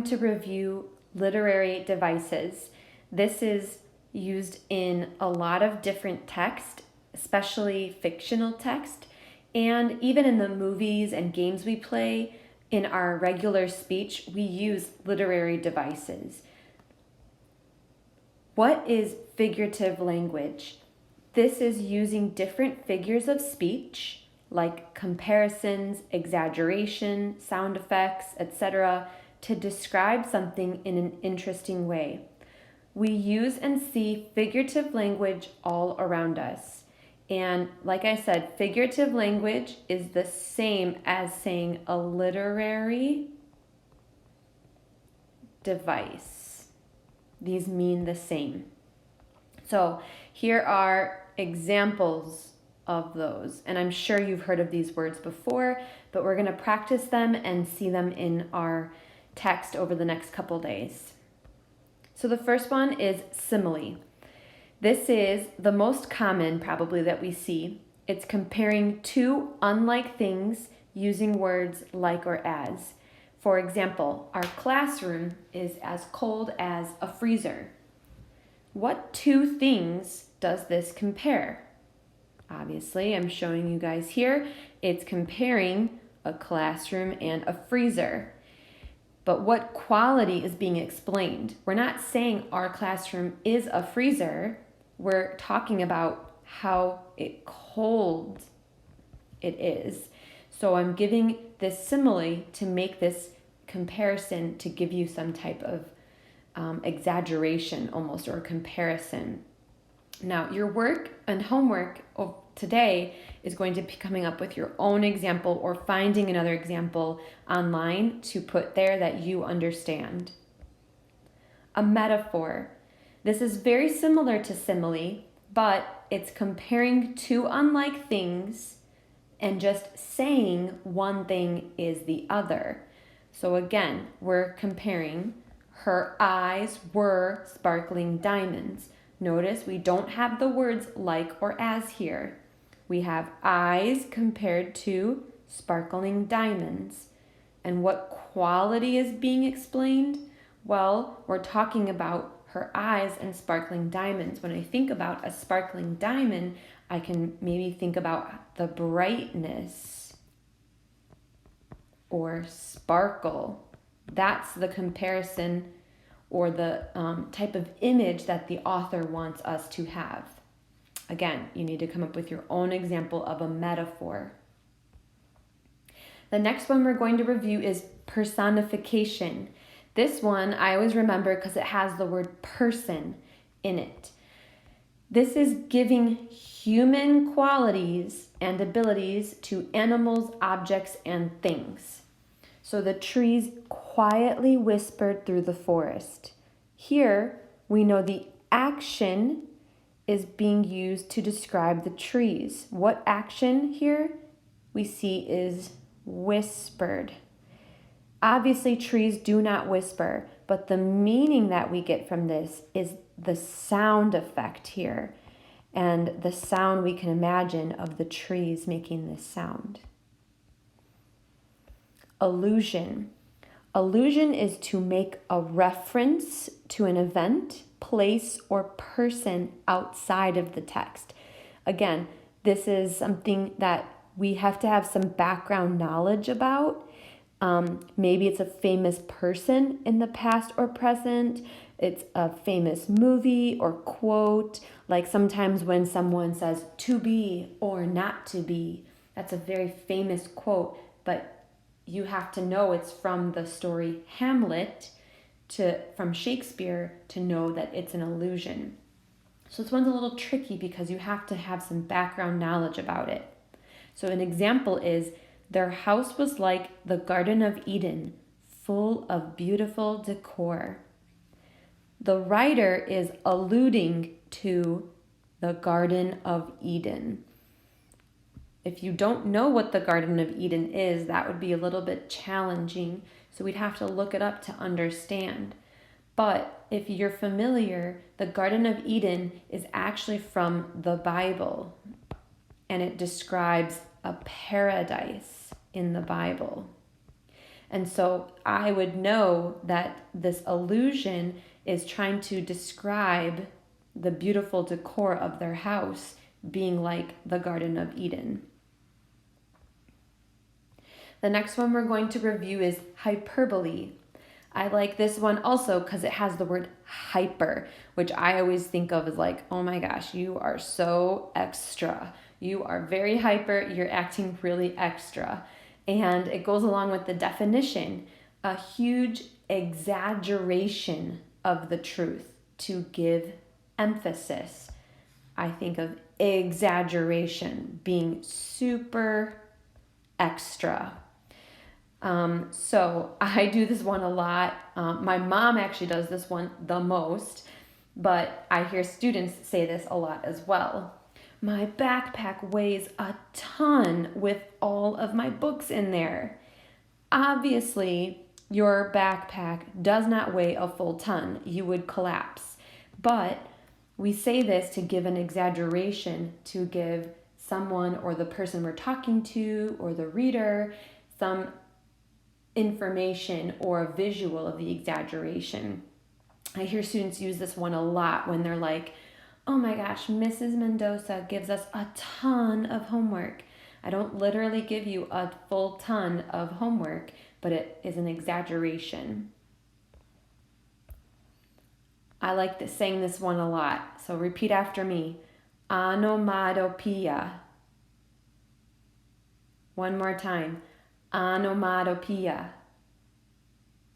To review literary devices. This is used in a lot of different text, especially fictional text, and even in the movies and games we play. In our regular speech, we use literary devices. What is figurative language? This is using different figures of speech, like comparisons, exaggeration, sound effects, etc., to describe something in an interesting way. We use and see figurative language all around us. And like I said, figurative language is the same as saying a literary device. These mean the same. So here are examples of those. And I'm sure you've heard of these words before, but we're going to practice them and see them in our text over the next couple days. So the first one is simile. This is the most common probably that we see. It's comparing two unlike things using words like or as. For example, our classroom is as cold as a freezer. What two things does this compare? Obviously, I'm showing you guys here. It's comparing a classroom and a freezer. But what quality is being explained? We're not saying our classroom is a freezer. We're talking about how cold it is. So I'm giving this simile to make this comparison to give you some type of exaggeration almost, or comparison. Now, your work and homework of today is going to be coming up with your own example or finding another example online to put there that you understand. A metaphor. This is very similar to simile, but it's comparing two unlike things and just saying one thing is the other. So again, we're comparing her eyes were sparkling diamonds. Notice we don't have the words like or as here. We have eyes compared to sparkling diamonds. And what quality is being explained? Well, we're talking about her eyes and sparkling diamonds. When I think about a sparkling diamond, I can maybe think about the brightness or sparkle. That's the comparison or the type of image that the author wants us to have. Again, you need to come up with your own example of a metaphor. The next one we're going to review is personification. This one I always remember because it has the word person in it. This is giving human qualities and abilities to animals, objects, and things. So the trees quietly whispered through the forest. Here, we know the action is being used to describe the trees. What action here we see is whispered. Obviously, trees do not whisper, but the meaning that we get from this is the sound effect here and the sound we can imagine of the trees making this sound. Allusion. Allusion is to make a reference to an event, place, or person outside of the text. Again, this is something that we have to have some background knowledge about. Maybe it's a famous person in the past or present. It's a famous movie or quote. Like sometimes when someone says to be or not to be, that's a very famous quote, but you have to know it's from the story Hamlet from Shakespeare to know that it's an allusion. So this one's a little tricky because you have to have some background knowledge about it. So an example is, their house was like the Garden of Eden, full of beautiful decor. The writer is alluding to the Garden of Eden. If you don't know what the Garden of Eden is, that would be a little bit challenging. So we'd have to look it up to understand. But if you're familiar, the Garden of Eden is actually from the Bible, and it describes a paradise in the Bible. And so I would know that this illusion is trying to describe the beautiful decor of their house being like the Garden of Eden. The next one we're going to review is hyperbole. I like this one also because it has the word hyper, which I always think of as like, oh my gosh, you are so extra. You are very hyper. You're acting really extra. And it goes along with the definition, a huge exaggeration of the truth to give emphasis. I think of exaggeration being super extra. So I do this one a lot. My mom actually does this one the most, but I hear students say this a lot as well. My backpack weighs a ton with all of my books in there. Obviously, your backpack does not weigh a full ton. You would collapse. But we say this to give an exaggeration, to give someone or the person we're talking to or the reader some information or a visual of the exaggeration. I hear students use this one a lot when they're like, oh my gosh, Mrs. Mendoza gives us a ton of homework. I don't literally give you a full ton of homework, but it is an exaggeration. I like saying this one a lot, so repeat after me. Onomatopoeia. One more time. Onomatopoeia.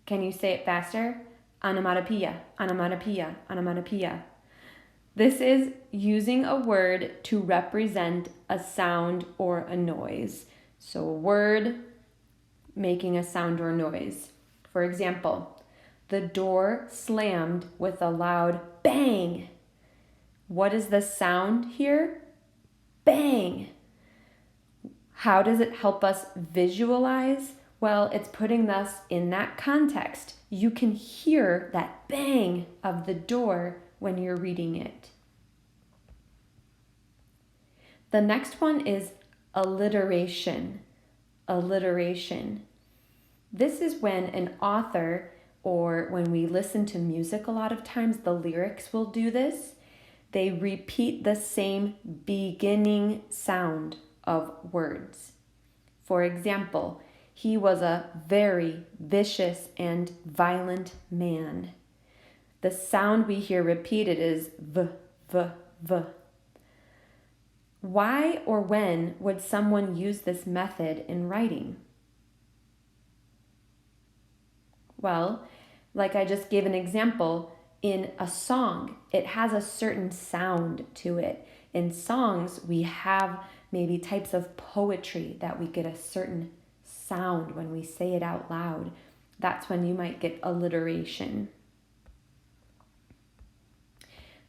Can you say it faster? Onomatopoeia, onomatopoeia, onomatopoeia. This is using a word to represent a sound or a noise. So a word making a sound or noise. For example, the door slammed with a loud bang. What is the sound here? Bang. How does it help us visualize? Well, it's putting us in that context. You can hear that bang of the door when you're reading it. The next one is alliteration. Alliteration. This is when an author, or when we listen to music a lot of times, the lyrics will do this. They repeat the same beginning sound of words. For example, he was a very vicious and violent man. The sound we hear repeated is v, v, v. Why or when would someone use this method in writing? Well, like I just gave an example, in a song, it has a certain sound to it. In songs, we have maybe types of poetry that we get a certain sound when we say it out loud. That's when you might get alliteration.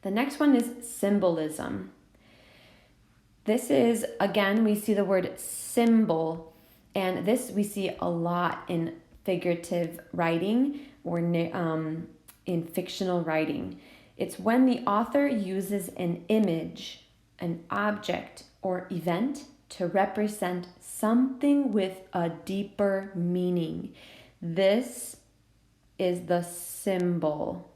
The next one is symbolism. This is, again, we see the word symbol, and this we see a lot in figurative writing or in fictional writing. It's when the author uses an image, an object, or event to represent something with a deeper meaning. This is the symbol,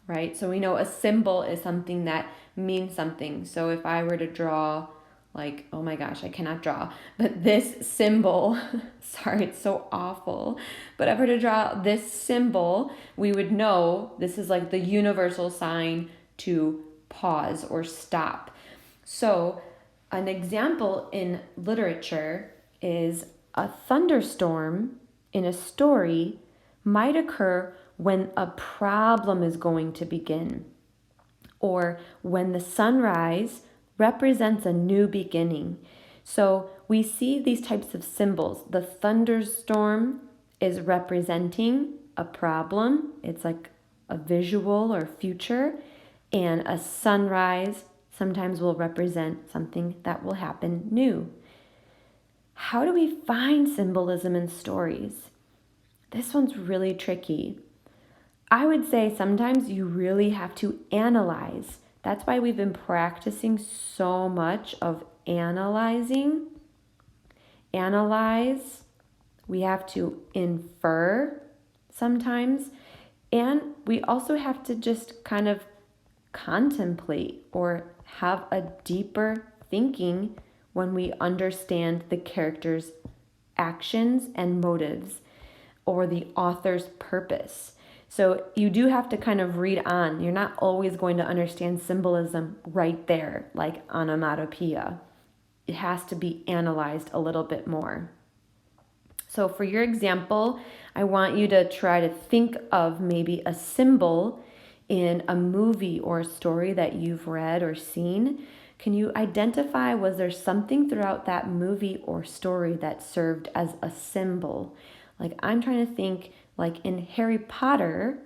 right? So we know a symbol is something that means something. So if I were to draw, like, oh my gosh, I cannot draw, but this symbol, sorry, it's so awful, but if I were to draw this symbol, we would know this is like the universal sign to pause or stop. So an example in literature is a thunderstorm in a story might occur when a problem is going to begin, or when the sunrise represents a new beginning. So we see these types of symbols. The thunderstorm is representing a problem. It's like a visual or future. And a sunrise sometimes will represent something that will happen new. How do we find symbolism in stories? This one's really tricky. I would say sometimes you really have to analyze. That's why we've been practicing so much of analyzing. Analyze We have to infer sometimes. And we also have to just kind of contemplate or have a deeper thinking when we understand the character's actions and motives or the author's purpose. So you do have to kind of read on. You're not always going to understand symbolism right there, like onomatopoeia. It has to be analyzed a little bit more. So for your example, I want you to try to think of maybe a symbol in a movie or a story that you've read or seen. Can you identify, was there something throughout that movie or story that served as a symbol? Like I'm trying to think, like in Harry Potter,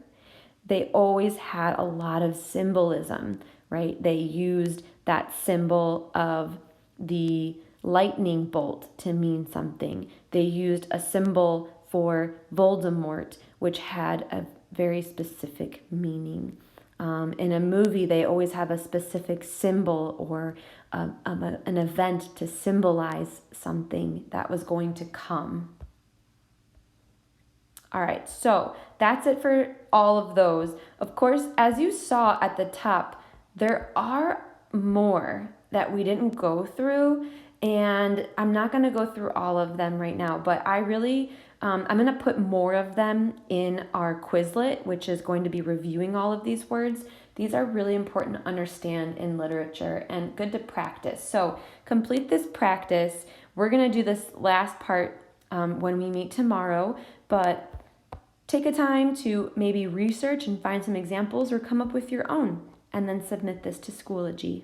they always had a lot of symbolism, right? They used that symbol of the lightning bolt to mean something. They used a symbol for Voldemort, which had a very specific meaning. In a movie, they always have a specific symbol or an event to symbolize something that was going to come. All right, so that's it for all of those. Of course, as you saw at the top, there are more that we didn't go through, and I'm not going to go through all of them right now, but I'm going to put more of them in our Quizlet, which is going to be reviewing all of these words. These are really important to understand in literature and good to practice. So complete this practice. We're going to do this last part when we meet tomorrow, but take a time to maybe research and find some examples or come up with your own, and then submit this to Schoology.